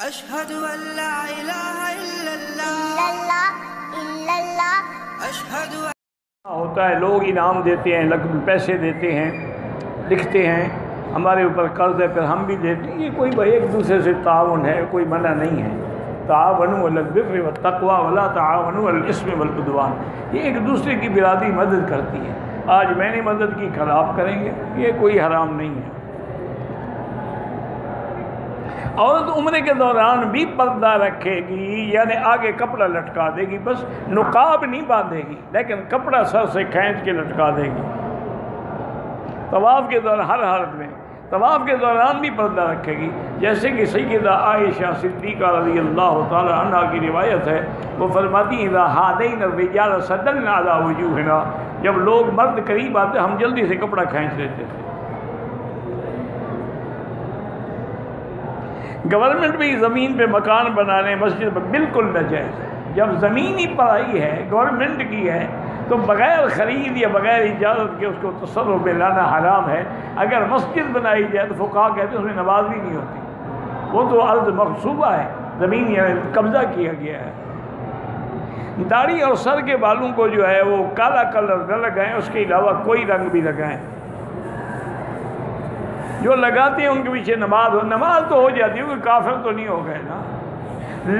اشہد ان لا الہ الا اللہ اشہد ہوتا ہے، لوگ انعام دیتے ہیں، پیسے دیتے ہیں، لکھتے ہیں ہمارے اوپر قرض ہے، پھر ہم بھی دیتے ہیں. یہ کوئی بھائی ایک دوسرے سے تعاون ہے، کوئی منع نہیں ہے. تعاونوا علی البر والتقوی ولا تعاونوا علی الاثم والعدوان. یہ ایک دوسرے کی برادری مدد کرتی ہے. آج میں نے مدد کی، کل آپ کریں گے، یہ کوئی حرام نہیں ہے. عورت عمرے کے دوران بھی پردہ رکھے گی، یعنی آگے کپڑا لٹکا دے گی، بس نقاب نہیں باندھے گی لیکن کپڑا سر سے کھینچ کے لٹکا دے گی. طواف کے دوران ہر حالت میں طواف کے دوران بھی پردہ رکھے گی. جیسے کہ سیدہ عائشہ صدیقہ رضی اللہ تعالی عنہ کی روایت ہے، وہ فرماتی ہیں اذا ہادین الرجال سدلنا علی وجوہنا، جب لوگ مرد قریب آتے ہم جلدی سے کپڑا کھینچ لیتے تھے. گورنمنٹ بھی زمین پہ مکان بنانے مسجد پر بالکل ناجائز ہے. جب زمین ہی پرائی ہے، گورنمنٹ کی ہے، تو بغیر خرید یا بغیر اجازت کے اس کو تصرف میں لانا حرام ہے. اگر مسجد بنائی جائے تو فقہا کہتے ہیں اس میں نماز بھی نہیں ہوتی. وہ تو ارض مغصوبہ ہے، زمین یعنی قبضہ کیا گیا ہے. داڑھی اور سر کے بالوں کو جو ہے وہ کالا کلر نہ لگائیں، اس کے علاوہ کوئی رنگ بھی لگائیں. جو لگاتے ہیں ان کے پیچھے نماز تو ہو جاتی ہے، کیونکہ کافر تو نہیں ہو گئے نا.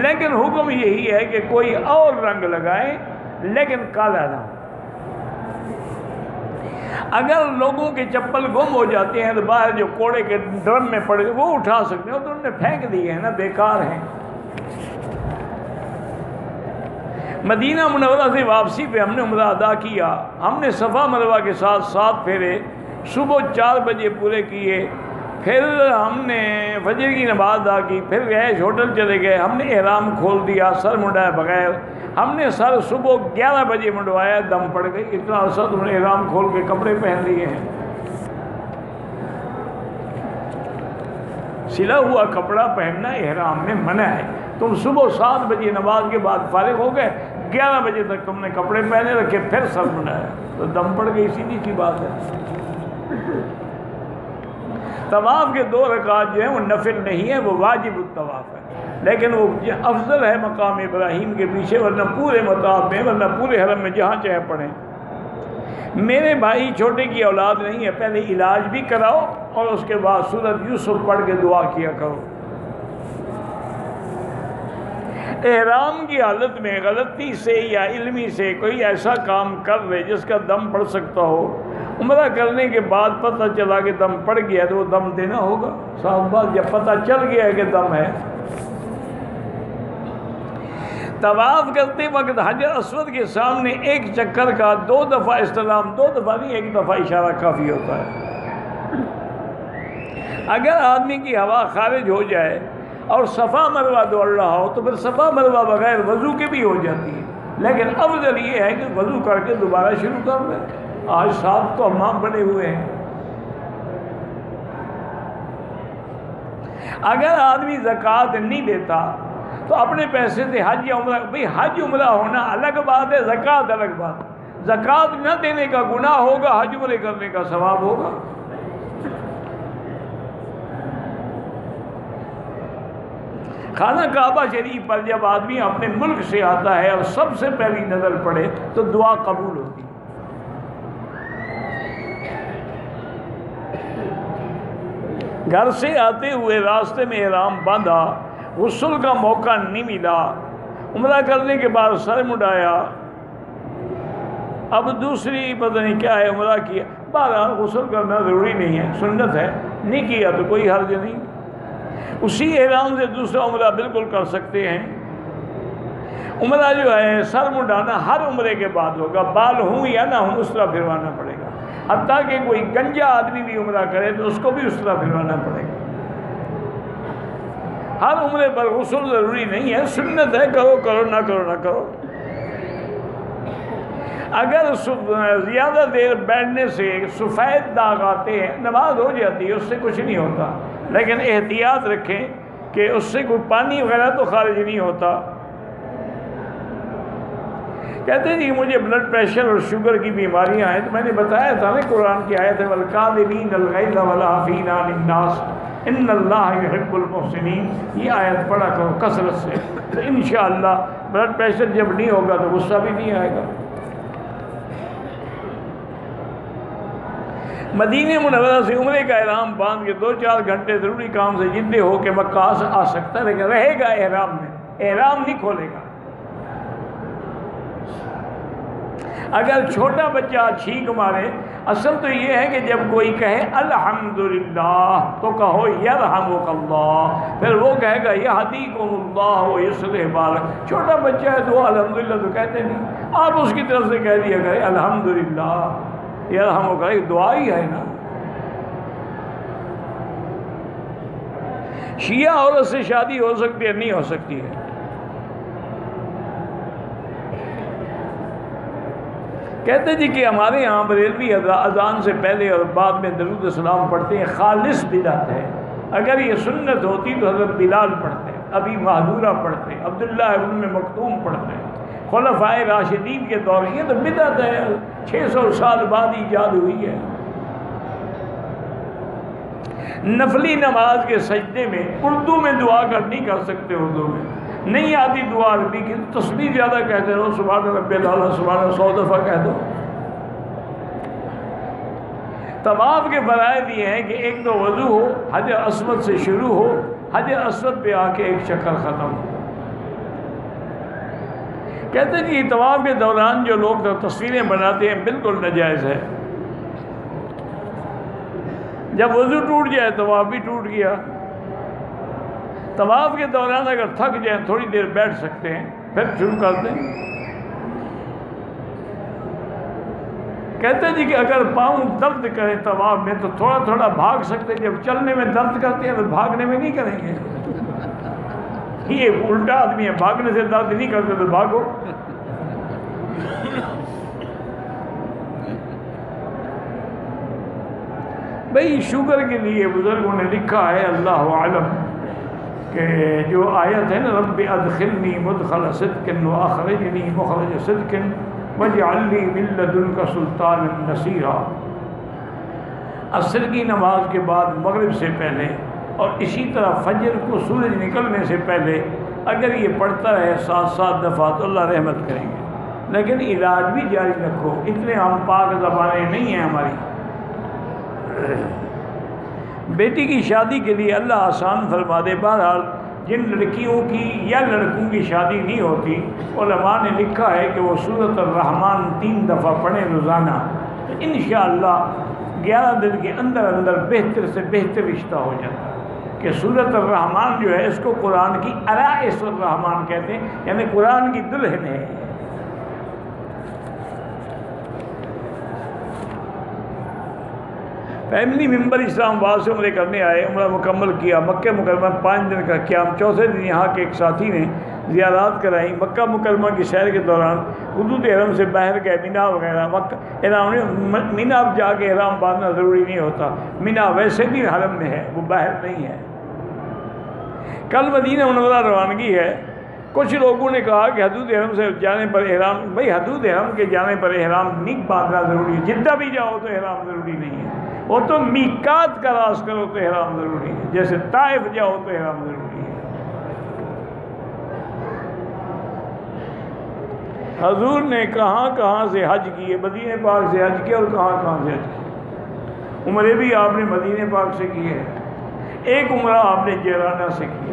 لیکن حکم یہی ہے کہ کوئی اور رنگ لگائیں لیکن کالا نہ ہو. اگر لوگوں کے چپل گم ہو جاتے ہیں تو باہر جو کوڑے کے ڈرم میں پڑے وہ اٹھا سکتے ہیں، تو انہوں نے پھینک دیے ہیں نا، بیکار ہیں. مدینہ منورہ سے واپسی پہ ہم نے عمرہ ادا کیا. ہم نے صفا مروہ کے ساتھ 7 پھیرے صبح 4 بجے پورے کیے. پھر ہم نے فجر کی نماز ادا کی، پھر گئے ہوٹل چلے گئے. ہم نے احرام کھول دیا سر منڈائے بغیر. ہم نے سر صبح 11 بجے منڈوایا، دم پڑ گئی. اتنا عرصہ تم نے احرام کھول کے کپڑے پہن لیے ہیں. سلا ہوا کپڑا پہننا احرام میں منع ہے. تم صبح 7 بجے نماز کے بعد فارغ ہو گئے، 11 بجے تک تم نے کپڑے پہنے رکھے، پھر سر منڈایا تو دم پڑ گئی. سیدھی سی بات ہے. طواف کے 2 رکعات جو ہیں وہ نفل نہیں ہے، وہ واجب الطواف ہے. لیکن وہ افضل ہے مقام ابراہیم کے پیچھے، ورنہ پورے مطاف میں، ورنہ پورے حرم میں جہاں چاہے پڑھیں. میرے بھائی چھوٹے کی اولاد نہیں ہے، پہلے علاج بھی کراؤ اور اس کے بعد سورۃ یوسف پڑھ کے دعا کیا کرو. احرام کی حالت میں غلطی سے یا علمی سے کوئی ایسا کام کر لے جس کا دم پڑ سکتا ہو، عمرہ کرنے کے بعد پتہ چلا کہ دم پڑ گیا تو وہ دم دینا ہوگا. صاحب بات، جب پتہ چل گیا ہے کہ دم ہے. طواف کرتے وقت حجر اسود کے سامنے ایک چکر کا 2 دفعہ استلام، 2 دفعہ نہیں، 1 دفعہ اشارہ کافی ہوتا ہے. اگر آدمی کی ہوا خارج ہو جائے اور صفا مروہ دوڑ رہا ہو تو پھر صفا مروہ بغیر وضو کے بھی ہو جاتی ہے. لیکن افضل یہ ہے کہ وضو کر کے دوبارہ شروع کر لیں. آج 7 تو حمام بنے ہوئے ہیں. اگر آدمی زکوٰۃ نہیں دیتا تو اپنے پیسے سے حج یا عمرہ، بھئی حج عمرہ ہونا الگ بات ہے، زکوٰۃ الگ بات ہے. زکوٰۃ نہ دینے کا گناہ ہوگا، حج عمرے کرنے کا ثواب ہوگا. خانہ کعبہ شریف پر جب آدمی اپنے ملک سے آتا ہے اور سب سے پہلی نظر پڑے تو دعا قبول ہوتی ہے. گھر سے آتے ہوئے راستے میں احرام باندھا، غسل کا موقع نہیں ملا، عمرہ کرنے کے بعد سر مڈایا، اب دوسری پتہ نہیں کیا ہے عمرہ کیا. بہرحال غسل کرنا ضروری نہیں ہے، سنت ہے، نہیں کیا تو کوئی حرج نہیں. اسی احرام سے دوسرا عمرہ بالکل کر سکتے ہیں. عمرہ جو ہے سر مڈانا ہر عمرے کے بعد ہوگا، بال ہوں یا نہ ہوں اس طرح پھروانا پڑے گا. حتیٰ کہ کوئی گنجا آدمی بھی عمرہ کرے تو اس کو بھی اس طرح پھروانا پڑے گا. ہر عمرے پر غسل ضروری نہیں ہے، سنت ہے، کرو کرو نہ کرو نہ کرو. اگر زیادہ دیر بیٹھنے سے سفید داغ آتے ہیں، نماز ہو جاتی ہے، اس سے کچھ نہیں ہوتا. لیکن احتیاط رکھیں کہ اس سے کوئی پانی وغیرہ تو خارج نہیں ہوتا. کہتے ہیں جی مجھے بلڈ پریشر اور شوگر کی بیماریاں ہیں، تو میں نے بتایا تھا نا قرآن کی آیت ہے وَالْكَاظِمِينَ الْغَيْظَ وَالْعَافِينَ عَنِ النَّاسِ. ان اللہ یحب المحسنین، یہ آیت پڑھا کرو کثرت سے، تو انشاءاللہ بلڈ پریشر جب نہیں ہوگا تو غصہ بھی نہیں آئے گا۔ مدینہ منورہ سے عمرے کا احرام باندھ کے 2-4 گھنٹے ضروری کام سے جدے ہو کے مکہ آ سکتا ہے، لیکن رہے گا احرام میں، احرام نہیں کھولے گا۔ اگر چھوٹا بچہ چھینک مارے، اصل تو یہ ہے کہ جب کوئی کہے الحمدللہ تو کہو یرحمک اللہ، پھر وہ کہے گا یہدیکم اللہ ویصلح بالک۔ چھوٹا بچہ ہے تو الحمدللہ تو کہتے نہیں، آپ اس کی طرف سے کہہ دیا کرے الحمدللہ یرحمک، ایک دعا ہی ہے نا۔ شیعہ عورت سے شادی ہو سکتی ہے؟ نہیں ہو سکتی ہے۔ کہتے جی کہ ہمارے یہاں بریلوی اذان سے پہلے اور بعد میں درود السلام پڑھتے ہیں، خالص بدعت ہے۔ اگر یہ سنت ہوتی تو حضرت بلال پڑھتے، ابی محذورہ پڑھتے، عبداللہ ابن مکتوم پڑھتے، خلفائے راشدین کے دور۔ یہ تو بدعت ہے، 600 سال بعد ایجاد ہوئی ہے۔ نفلی نماز کے سجدے میں اردو میں دعا نہیں کر سکتے، اردو میں نہیں آتی دعا عربی کی، تسبیح زیادہ کہتے رہو، سبحان ربی الاعلیٰ سبحان، 100 دفعہ کہہ دو۔ طواف کے فرائض یہ ہیں کہ ایک تو وضو ہو، حجر اسود سے شروع ہو، حجر اسود پہ آ کے ایک چکر ختم ہو۔ کہتے ہیں کہ طواف کے دوران جو لوگ تصویریں بناتے ہیں بالکل ناجائز ہے۔ جب وضو ٹوٹ جائے طواف بھی ٹوٹ گیا۔ طواف کے دوران اگر تھک جائیں تھوڑی دیر بیٹھ سکتے ہیں، پھر شروع کر دیں۔ کہتے ہیں جی کہ اگر پاؤں درد کریں طواف میں تو تھوڑا تھوڑا بھاگ سکتے ہیں، جب چلنے میں درد کرتے ہیں تو بھاگنے میں نہیں کریں گے۔ یہ الٹا آدمی ہے، بھاگنے سے درد نہیں کرتے تو بھاگو۔ بھئی شوگر کے لیے بزرگوں نے لکھا ہے، اللہ عالم، کہ جو آیت ہے نا رب ادخلنی مدخل صدق واخرجنی مخرج صدق واجعل لی من لدنک سلطانا نصیرا، عصر کی نماز کے بعد مغرب سے پہلے اور اسی طرح فجر کو سورج نکلنے سے پہلے اگر یہ پڑھتا رہے 7 دفعہ تو اللہ رحمت کریں گے۔ لیکن علاج بھی جاری رکھو، اتنے ہم پاک زبانیں نہیں ہیں ہماری۔ بیٹی کی شادی کے لیے اللہ آسان فرما دے۔ بہرحال جن لڑکیوں کی یا لڑکوں کی شادی نہیں ہوتی، علماء نے لکھا ہے کہ وہ سورۃ الرحمن 3 دفعہ پڑھیں روزانہ، تو انشاءاللہ 11 دن کے اندر اندر بہتر سے بہتر رشتہ ہو جاتا ہے۔ کہ سورۃ الرحمن جو ہے اس کو قرآن کی عرائس الرحمن کہتے ہیں، یعنی قرآن کی دلہن ہے۔ فیملی ممبر اسلام آباد سے عمرے کرنے آئے، عمرہ مکمل کیا، مکہ مکرمہ 5 دن کا قیام، 4تھے دن یہاں کے ایک ساتھی نے زیارات کرائیں۔ مکہ مکرمہ کی سیر کے دوران حدود احرام سے باہر گئے، مینا وغیرہ، مینا اب جا کے احرام باندھنا ضروری نہیں ہوتا، مینا ویسے بھی حرم میں ہے، وہ باہر نہیں ہے۔ کل مدینہ منورہ روانگی ہے۔ کچھ لوگوں نے کہا کہ حدود احرام سے جانے پر احرام، بھئی حدود احرام کے جانے پر احرام نہیں باندھنا ضروری ہے، جدہ بھی جاؤ تو احرام ضروری نہیں ہے، وہ تو میقات کا راس کرو تو احرام ضروری ہے، جیسے طائف جاؤ تو احرام ضروری ہے۔ حضور نے کہاں کہاں سے حج کیے، مدینہ پاک سے حج کیا اور کہاں کہاں سے حج کیا۔ عمرے بھی آپ نے مدینہ پاک سے کیے، ایک عمرہ آپ نے جیرانہ سے کیا۔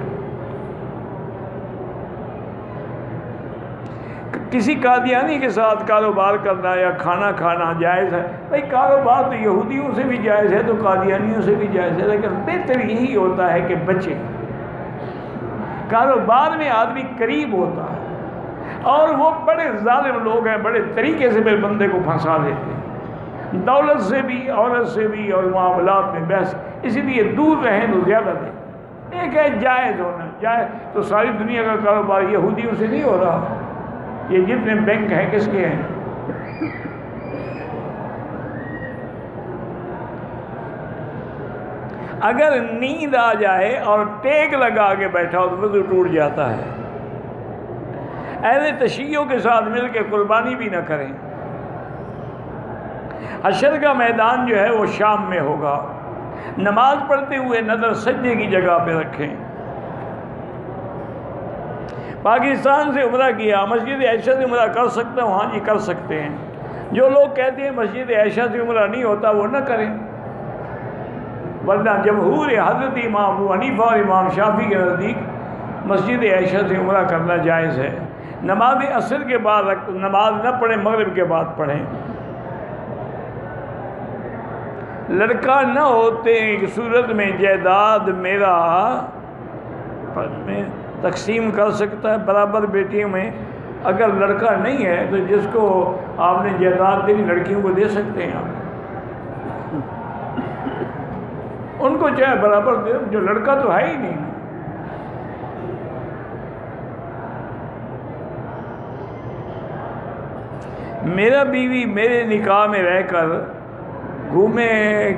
کسی قادیانی کے ساتھ کاروبار کرنا یا کھانا کھانا جائز ہے؟ بھائی کاروبار تو یہودیوں سے بھی جائز ہے تو قادیانیوں سے بھی جائز ہے، لیکن بہتر یہی ہوتا ہے کہ بچے، کاروبار میں آدمی قریب ہوتا ہے، اور وہ بڑے ظالم لوگ ہیں، بڑے طریقے سے پھر بندے کو پھنسا دیتے ہیں، دولت سے بھی، عورت سے بھی، اور معاملات میں بحث۔ اسی لیے دور رہیں تو زیادہ دیں۔ ایک ہے جائز ہونا، جائز تو ساری دنیا کا کاروبار یہودیوں سے نہیں ہو رہا، یہ جتنے بینک ہیں کس کے ہیں؟ اگر نیند آ جائے اور ٹیک لگا کے بیٹھا ہو تو وضو ٹوٹ جاتا ہے۔ اہل تشیعوں کے ساتھ مل کے قربانی بھی نہ کریں۔ حشر کا میدان جو ہے وہ شام میں ہوگا، نماز پڑھتے ہوئے نظر سجدے کی جگہ پہ رکھیں۔ پاکستان سے عمرہ کیا، مسجد عائشہ سے عمرہ کر سکتا ہوں؟ ہاں جی کر سکتے ہیں۔ جو لوگ کہتے ہیں مسجد عائشہ سے عمرہ نہیں ہوتا وہ نہ کریں، ورنہ جمہور حضرت امام ابو حنیفہ اور امام شافعی کے نزدیک مسجد عائشہ سے عمرہ کرنا جائز ہے۔ نماز عصر کے بعد نماز نہ پڑھیں، مغرب کے بعد پڑھیں۔ لڑکا نہ ہوتے کی صورت میں جائیداد میرا میں تقسیم کر سکتا ہے برابر بیٹیوں میں؟ اگر لڑکا نہیں ہے تو جس کو آپ نے جائیداد دینی لڑکیوں کو دے سکتے ہیں آپ، ان کو چاہے برابر دے، جو لڑکا تو ہے ہی نہیں۔ میرا بیوی میرے نکاح میں رہ کر گھومے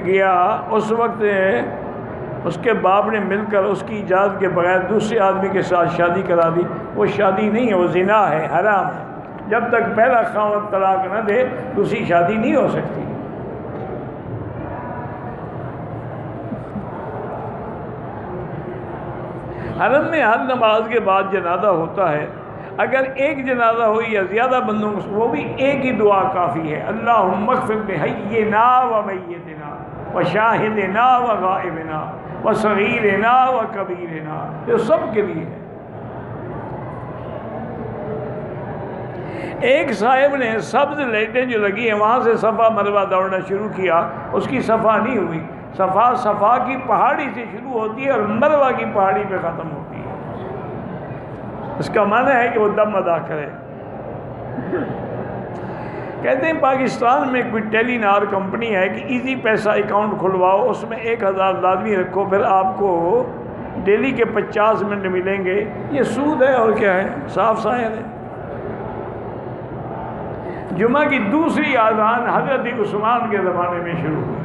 گیا، اس وقت اس کے باپ نے مل کر اس کی اجازت کے بغیر دوسرے آدمی کے ساتھ شادی کرا دی۔ وہ شادی نہیں ہے، وہ زنا ہے، حرام ہے۔ جب تک پہلا خاوند طلاق نہ دے دوسری شادی نہیں ہو سکتی۔ حرم میں ہر نماز کے بعد جنازہ ہوتا ہے، اگر ایک جنازہ ہو یا زیادہ بندوں کو، وہ بھی ایک ہی دعا کافی ہے، اللہم اغفر لحینا و میتنا و شاہدنا و غائبنا و صغیرنا و کبیرنا، یہ سب کے لیے ہے۔ ایک صاحب نے سبز لائٹیں جو لگی ہیں وہاں سے صفا مروہ دوڑنا شروع کیا، اس کی صفا نہیں ہوئی۔ صفا کی پہاڑی سے شروع ہوتی ہے اور مروہ کی پہاڑی پہ ختم ہوتی ہے۔ اس کا معنی ہے کہ وہ دم ادا کرے۔ کہتے ہیں پاکستان میں کوئی ٹیلی نار کمپنی ہے کہ ایزی پیسہ اکاؤنٹ کھلواؤ، اس میں 1000 لازمی رکھو، پھر آپ کو ڈیلی کے 50 منٹ ملیں گے۔ یہ سود ہے اور کیا ہے، صاف ظاہر ہے۔ جمعہ کی دوسری اذان حضرت عثمان کے زمانے میں شروع ہوئی،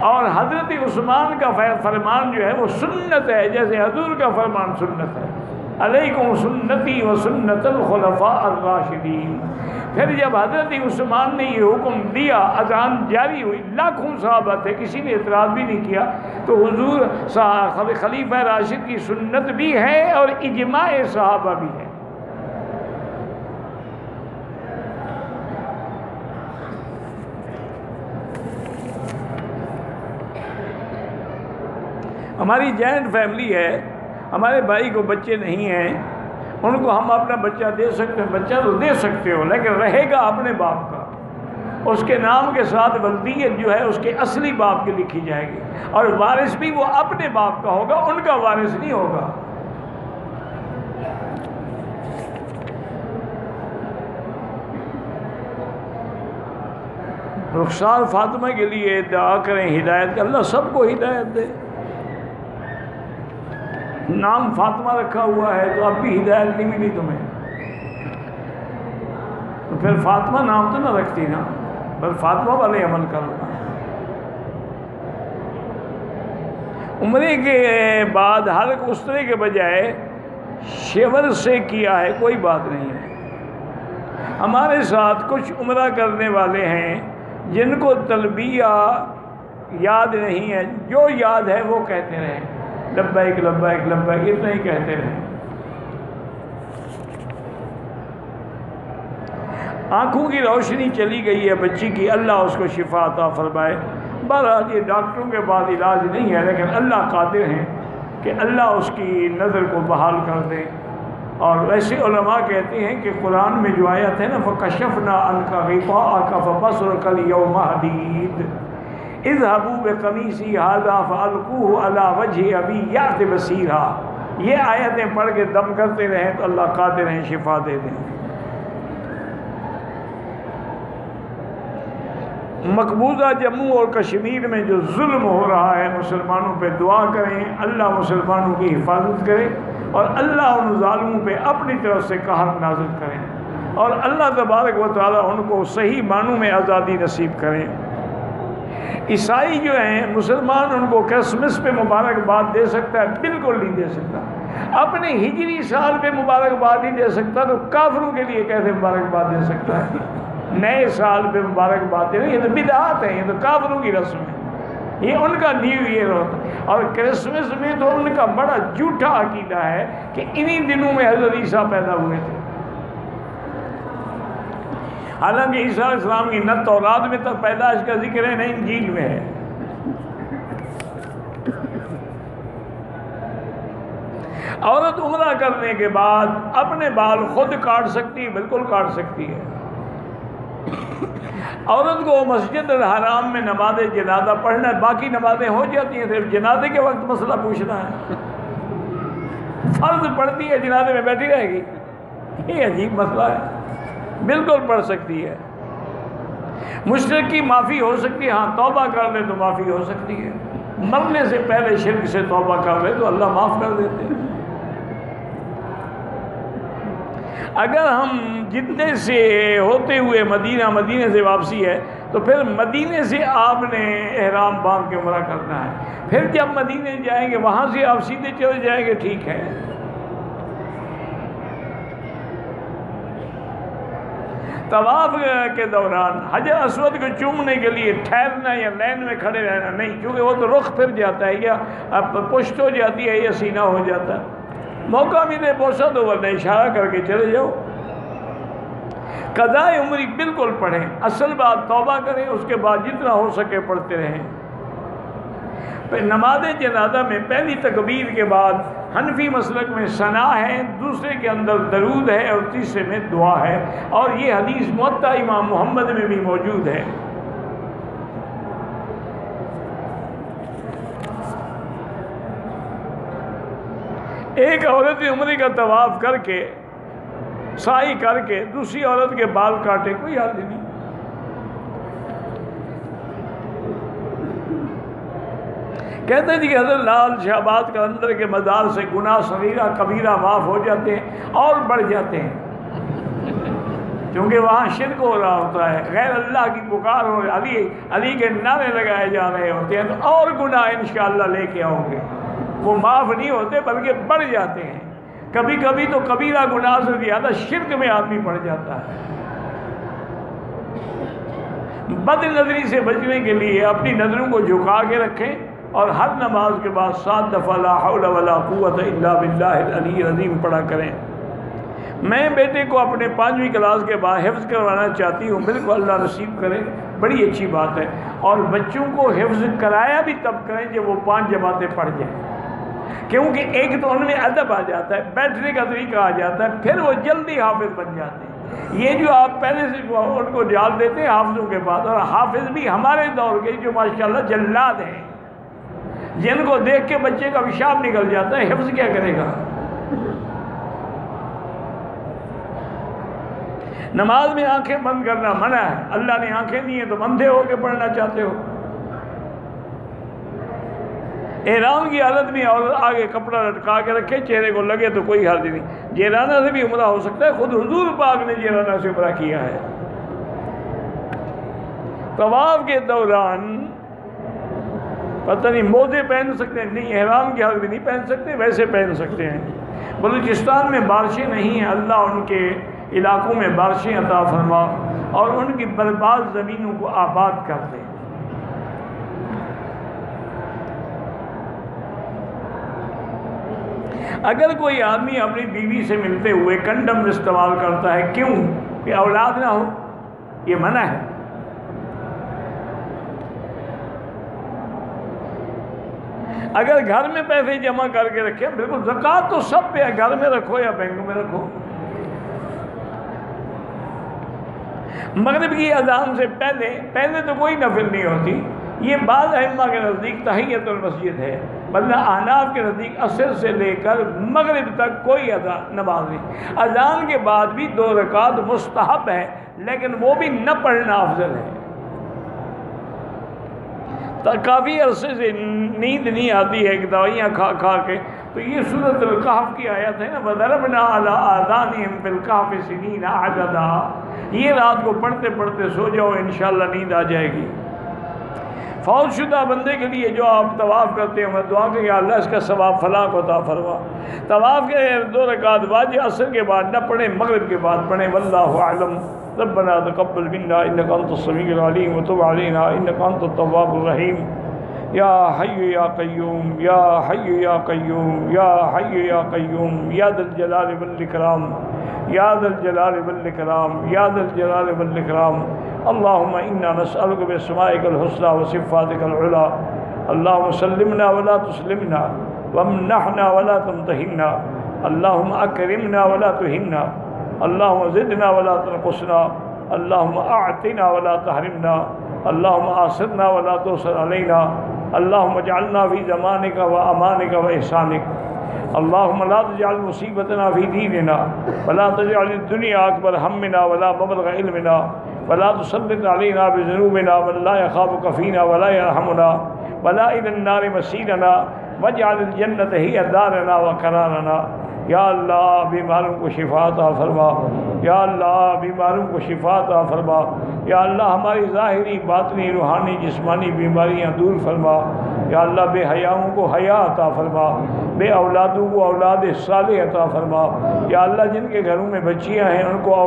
اور حضرت عثمان کا فرمان جو ہے وہ سنت ہے، جیسے حضور کا فرمان سنت ہے، علیکم سنتی و سنت الخلفاء الراشدین۔ پھر جب حضرت عثمان نے یہ حکم دیا، اذان جاری ہوئی، لاکھوں صحابہ تھے، کسی نے اعتراض بھی نہیں کیا، تو حضور خلیفہ راشد کی سنت بھی ہے اور اجماع صحابہ بھی ہے۔ ہماری جوائنٹ فیملی ہے، ہمارے بھائی کو بچے نہیں ہیں، ان کو ہم اپنا بچہ دے سکتے ہیں؟ بچہ تو دے سکتے ہو، لیکن رہے گا اپنے باپ کا، اس کے نام کے ساتھ ولدیت جو ہے اس کے اصلی باپ کی لکھی جائے گی، اور وارث بھی وہ اپنے باپ کا ہوگا، ان کا وارث نہیں ہوگا۔ رخسار فاطمہ کے لیے دعا کریں ہدایت، اللہ سب کو ہدایت دے۔ نام فاطمہ رکھا ہوا ہے تو اب بھی ہدایت نہیں ملی تمہیں، تو پھر فاطمہ نام تو نہ رکھتی نا، پر فاطمہ والے عمل کرو۔ عمرے کے بعد حلق اسرے کے بجائے شیور سے کیا ہے، کوئی بات نہیں ہے۔ ہمارے ساتھ کچھ عمرہ کرنے والے ہیں جن کو تلبیہ یاد نہیں ہے، جو یاد ہے وہ کہتے رہیں، لبیک لبیک لبیک، اتنا ہی کہتے رہیں۔ آنکھوں کی روشنی چلی گئی ہے بچی کی، اللہ اس کو شفا عطا فرمائے۔ بہرحال یہ ڈاکٹروں کے بعد علاج نہیں ہے، لیکن اللہ قادر ہیں کہ اللہ اس کی نظر کو بحال کر دے۔ اور ویسے علماء کہتے ہیں کہ قرآن میں جو آیت ہے نا فَكَشَفْنَا عَنْكَ غِطَاءَكَ فَبَصَرُكَ الْيَوْمَ حَدِيدٌ اذْهَبُوا بِقَمِيصِي هَذَا فَأَلْقُوهُ عَلَى وَجْهِ أَبِي يَأْتِ بَصِيرًا، یہ آیتیں پڑھ کے دم کرتے رہیں تو اللہ قادر ہیں شفا دے دیں۔ مقبوضہ جموں اور کشمیر میں جو ظلم ہو رہا ہے مسلمانوں پہ دعا کریں، اللہ مسلمانوں کی حفاظت کرے، اور اللہ ان ظالموں پہ اپنی طرف سے قہر نازل کریں، اور اللہ تبارک و تعالی ان کو صحیح معنوں میں آزادی نصیب کریں۔ عیسائی جو ہیں مسلمان ان کو کرسمس پہ مبارکباد دے سکتا ہے؟ بالکل نہیں دے سکتا۔ اپنے ہجری سال پہ مبارکباد نہیں دے سکتا تو کافروں کے لیے کیسے مبارکباد دے سکتا ہے؟ نئے سال پہ مبارکباد دے، یہ تو بدعات ہے، یہ تو کافروں کی رسم ہے۔ یہ ان کا نیو ایئر ہوتا ہے. اور کرسمس میں تو ان کا بڑا جھوٹا عقیدہ ہے کہ انہی دنوں میں حضرت عیسیٰ پیدا ہوئے تھے. حالانکہ عیسیٰ علیہ السلام کی نہ تورات میں تک پیدائش کا ذکر ہے نہ انجیل میں ہے. عورت عمرہ کرنے کے بعد اپنے بال خود کاٹ سکتی ہے، بالکل کاٹ سکتی ہے. عورت کو مسجد الحرام میں نماز جنازہ پڑھنا ہے، باقی نمازیں ہو جاتی ہیں، صرف جنازے کے وقت مسئلہ پوچھنا ہے. فرض پڑھتی ہے جنازے میں بیٹھی رہے گی، یہ عجیب مسئلہ ہے. بالکل پڑھ سکتی ہے. مشرک کی معافی ہو سکتی ہے، ہاں توبہ کر لے تو معافی ہو سکتی ہے. مرنے سے پہلے شرک سے توبہ کر لے تو اللہ معاف کر دیتے ہیں. اگر ہم جتنے سے ہوتے ہوئے مدینہ سے واپسی ہے تو پھر مدینے سے آپ نے احرام باندھ کے عمرہ کرنا ہے. پھر جب مدینے جائیں گے وہاں سے آپ سیدھے چلے جائیں گے، ٹھیک ہے. طواف کے دوران حجر اسود کو چومنے کے لیے ٹھہرنا یا لائن میں کھڑے رہنا نہیں، کیونکہ وہ تو رخ پھر جاتا ہے، یا پشت ہو جاتی ہے یا سینہ ہو جاتا ہے. موقع ملے بوسہ دو ورنہ اشارہ کر کے چلے جاؤ. قضاء عمری بالکل پڑھیں. اصل بات توبہ کریں، اس کے بعد جتنا ہو سکے پڑھتے رہیں. پھر نماز جنازہ میں پہلی تکبیر کے بعد حنفی مسلک میں ثنا ہے، دوسرے کے اندر درود ہے اور تیسرے میں دعا ہے. اور یہ حدیث موطا امام محمد میں بھی موجود ہے. ایک عورت عمرے کا طواف کر کے سعی کر کے دوسری عورت کے بال کاٹے، کوئی حل نہیں. کہتے ہیں کہ حضرت لال شہباز قلندر کے مزار سے گناہ صغیرہ کبیرہ معاف ہو جاتے ہیں اور بڑھ جاتے ہیں، کیونکہ وہاں شرک ہو رہا ہوتا ہے، غیر اللہ کی پکار ہو رہی، علی کے نعرے لگائے جا رہے ہوتے ہیں، تو اور گناہ انشاءاللہ لے کے آؤ گے. وہ معاف نہیں ہوتے بلکہ بڑھ جاتے ہیں. کبھی کبھی تو کبیرہ گناہ سے زیادہ شرک میں آدمی پڑ جاتا ہے. بد نظری سے بچنے کے لیے اپنی نظروں کو جھکا کے رکھیں اور ہر نماز کے بعد 7 دفعہ لا حول ولا قوت الا باللہ العلی العظیم پڑھا کریں. میں بیٹے کو اپنے 5ویں کلاس کے بعد حفظ کروانا چاہتی ہوں، بالکل اللہ نصیب کرے، بڑی اچھی بات ہے. اور بچوں کو حفظ کرایا بھی تب کریں جب وہ 5 جماعتیں پڑھ جائیں، کیونکہ ایک تو ان میں ادب آ جاتا ہے، بیٹھنے کا طریقہ آ جاتا ہے، پھر وہ جلدی حافظ بن جاتے ہیں. یہ جو آپ پہلے سے ان کو جال دیتے ہیں حافظوں کے بعد، اور حافظ بھی ہمارے دور کے جو ماشاءاللہ جلاد ہیں، جن کو دیکھ کے بچے کا پیشاب نکل جاتا ہے، حفظ کیا کرے گا. نماز میں آنکھیں بند کرنا منع ہے. اللہ نے آنکھیں دی ہیں تو اندھے ہو کے پڑھنا چاہتے ہو. احرام کی حالت میں اور آگے کپڑا لٹکا کے رکھے، چہرے کو لگے تو کوئی حرج نہیں. جیرانہ سے بھی عمرہ ہو سکتا ہے، خود حضور پاک نے جیرانہ سے عمرہ کیا ہے. طواف کے دوران پتہ نہیں موزے پہن سکتے ہیں، نہیں احرام کی حالت میں نہیں پہن سکتے، ویسے پہن سکتے ہیں. بلوچستان میں بارشیں نہیں ہیں، اللہ ان کے علاقوں میں بارشیں عطا فرما اور ان کی برباد زمینوں کو آباد کر دے. اگر کوئی آدمی اپنی بیوی سے ملتے ہوئے کنڈم استعمال کرتا ہے، کیوں؟ کہ اولاد نہ ہو، یہ منع ہے. اگر گھر میں پیسے جمع کر کے رکھیں، بالکل زکوٰۃ تو سب پہ ہے، گھر میں رکھو یا بینک میں رکھو. مغرب کی اذان سے پہلے تو کوئی نفل نہیں ہوتی. یہ بعض ائمہ کے نزدیک تحیۃ المسجد ہے، ورنہ احناف کے نزدیک عصر سے لے کر مغرب تک کوئی نماز نہیں. اذان کے بعد بھی 2 رکعت مستحب ہے، لیکن وہ بھی نہ پڑھنا افضل ہے. کافی عرصے سے نیند نہیں آتی ہے کہ دوائیاں کھا کھا کے، تو یہ سورۃ الکہف کی آیت ہے نا، وَضَرَبْنَا عَلَىٰ آذَانِهِمْ فِي الْكَهْفِ سِنِينَ عَدَدًا. یہ رات کو پڑھتے پڑھتے سو جاؤ، انشاءاللہ نیند آ جائے گی. فوت شدہ بندے کے لیے جو آپ طواف کرتے ہیں، میں دعا کہ یا اللہ اس کا ثواب فلاں کو عطا فرما. طواف کے 2 رکعت واجب عصر کے بعد نہ پڑھیں، مغرب کے بعد پڑھیں. واللہ اعلم. ربنا تقبل منا انك انت السميع العليم وتب علينا انك انت التواب الرحيم. یا حی یا قیوم یا حی یا قیوم یا حی یا قیوم یا ذا الجلال والاکرام یا ذا الجلال والاکرام یا ذا الجلال والاکرام اللہم انا نسألک باسمائک الحسنى وصفاتک العلی اللہم سلمنا ولا تسلمنا وامنحنا ولا تمتحنا اللہم اکرمنا ولا تہنا اللہم زدنا ولا تنقصنا اللہم اعطنا ولا تحرمنا اللہم آثرنا ولا تؤثر علینا اللہم اجعلنا فی زمانک و امانک و احسانک اللہم لا تجعل مصیبتنا فی دیننا ولا تجعل الدنیا اکبر ہمنا ولا مبلغ علمنا ولا تسلط علینا بذنوبنا من لا يخافك فینا ولا يرحمنا ولا إلى النار مسیرنا واجعل الجنة ہی دارنا و قرارنا یا اللہ بیماروں کو شفا عطا فرما یا اللہ بیماروں کو شفا عطا فرما یا اللہ ہماری ظاہری باطنی روحانی جسمانی بیماریاں دور فرما یا اللہ بے حیاؤں کو حیا عطا فرما بے اولادوں کو اولاد صالح عطا فرما یا اللہ جن کے گھروں میں بچیاں ہیں ان کو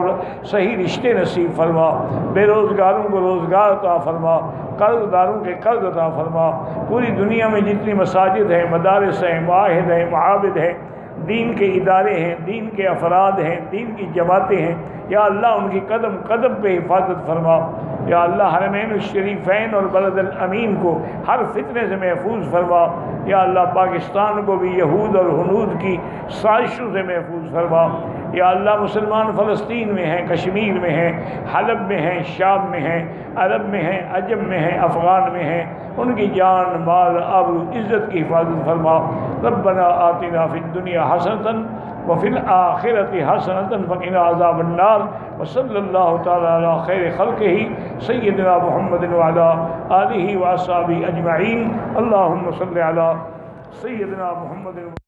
صحیح رشتے نصیب فرما بے روزگاروں کو روزگار عطا فرما قرض داروں کے قرض عطا فرما پوری دنیا میں جتنی مساجد ہیں مدارس ہیں معاہد ہیں معابد ہیں دین کے ادارے ہیں دین کے افراد ہیں دین کی جماعتیں ہیں یا اللہ ان کی قدم قدم پہ حفاظت فرما یا اللہ حرمین الشریفین اور بلد الامین کو ہر فتنے سے محفوظ فرما یا اللہ پاکستان کو بھی یہود اور ہنود کی سازشوں سے محفوظ فرما یا اللہ مسلمان فلسطین میں ہیں کشمیر میں ہیں حلب میں ہیں شام میں ہیں عرب میں ہیں عجم میں ہیں افغان میں ہیں ان کی جان مال آبرو عزت کی حفاظت فرما ربنا آتنا فی الدنیا حسنۃ وفی الآخرۃ حسنۃ وقنا عذاب النار وصلی اللہ تعالی علی خیر خلقہ سیدنا محمد وعلی آلہ واصحابہ اجمعین اللہم صلی علی سیدنا محمد